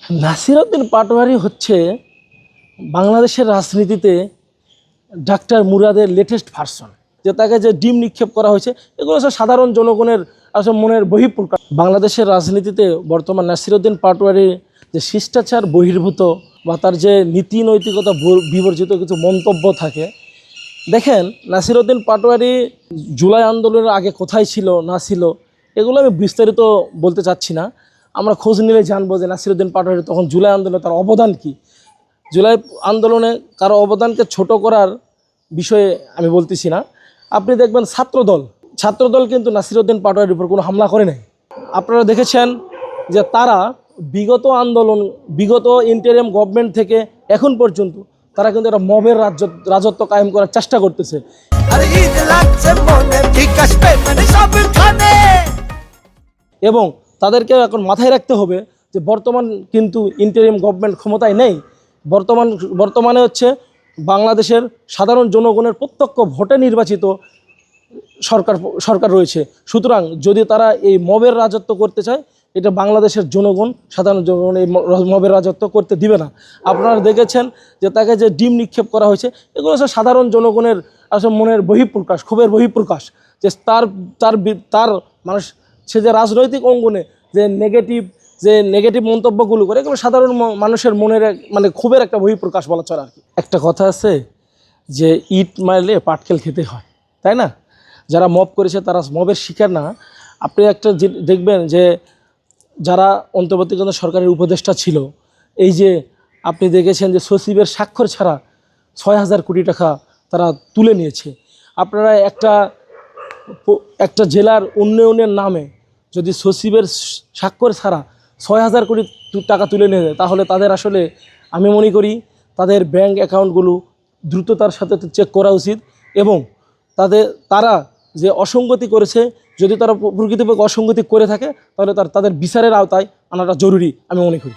নাসিরউদ্দিন পাটোয়ারি হচ্ছে বাংলাদেশের রাজনীতিতে ডাক্তার মুরাদের লেটেস্ট ভার্সন। যে তাকে যে ডিম নিক্ষেপ করা হয়েছে, এগুলো হচ্ছে সাধারণ জনগণের আসলে মনের বহিঃপ্রকাশ। বাংলাদেশের রাজনীতিতে বর্তমান নাসিরউদ্দিন পাটোয়ারির যে শিষ্টাচার বহির্ভূত বা তার যে নীতি নৈতিকতা বিবর্জিত কিছু মন্তব্য থাকে। দেখেন, নাসিরউদ্দিন পাটোয়ারি জুলাই আন্দোলনের আগে কোথায় ছিল না ছিল এগুলো আমি বিস্তারিত বলতে চাচ্ছি না। আমরা খোঁজ নিলে জানবো যে নাসিরউদ্দিন পাটোয়ারি তখন জুলাই আন্দোলনে তার অবদান কী। জুলাই আন্দোলনে কারো অবদানকে ছোট করার বিষয়ে আমি বলতেছি না। আপনি দেখবেন ছাত্রদল কিন্তু নাসিরউদ্দিন পাটোয়ারির উপর কোনো হামলা করে নাই। আপনারা দেখেছেন যে তারা বিগত ইন্টারিম গভর্নমেন্ট থেকে এখন পর্যন্ত তারা কিন্তু একটা মবের রাজত্ব কায়েম করার চেষ্টা করতেছে। এবং তাদেরকে এখন মাথায় রাখতে হবে যে বর্তমান কিন্তু ইন্টারিম গভর্নমেন্ট ক্ষমতায় নেই। বর্তমানে হচ্ছে বাংলাদেশের সাধারণ জনগণের প্রত্যক্ষ ভোটে নির্বাচিত সরকার রয়েছে। সুতরাং যদি তারা এই মবের রাজত্ব করতে চায়, এটা বাংলাদেশের সাধারণ জনগণ এই মবের রাজত্ব করতে দিবে না। আপনারা দেখেছেন যে তাকে যে ডিম নিক্ষেপ করা হয়েছে, এগুলো হচ্ছে সাধারণ জনগণের আসলে মনের বহিঃপ্রকাশ, ক্ষোভের বহিঃপ্রকাশ। যে তার মানুষ সে যে রাজনৈতিক অঙ্গনে যে নেগেটিভ মন্তব্যগুলো করে, এগুলো সাধারণ মানুষের মনের ক্ষোভের একটা বহিঃপ্রকাশ বলা চলে আর কি। একটা কথা আছে যে ইট মারলে পাটকেল খেতে হয়, তাই না? যারা মব করেছে তারা মবের শিকার না। আপনি একটা দেখবেন যে যারা অন্তর্বর্তীকালীন সরকারের উপদেষ্টা ছিল, এই যে আপনি দেখেছেন যে সচিবের স্বাক্ষর ছাড়া ৬,০০০ কোটি টাকা তারা তুলে নিয়েছে। আপনারা একটা জেলার উন্নয়নের নামে যদি সচিবের স্বাক্ষর ছাড়া ৬,০০০ কোটি টাকা তুলে নিয়ে যায়, তাহলে তাদের আসলে আমি মনে করি তাদের ব্যাংক অ্যাকাউন্টগুলো দ্রুততার সাথে চেক করা উচিত। এবং তারা যে অসঙ্গতি করেছে, যদি তারা প্রকৃতপক্ষে অসঙ্গতি করে থাকে, তাহলে তাদের বিচারের আওতায় আনাটা জরুরি আমি মনে করি।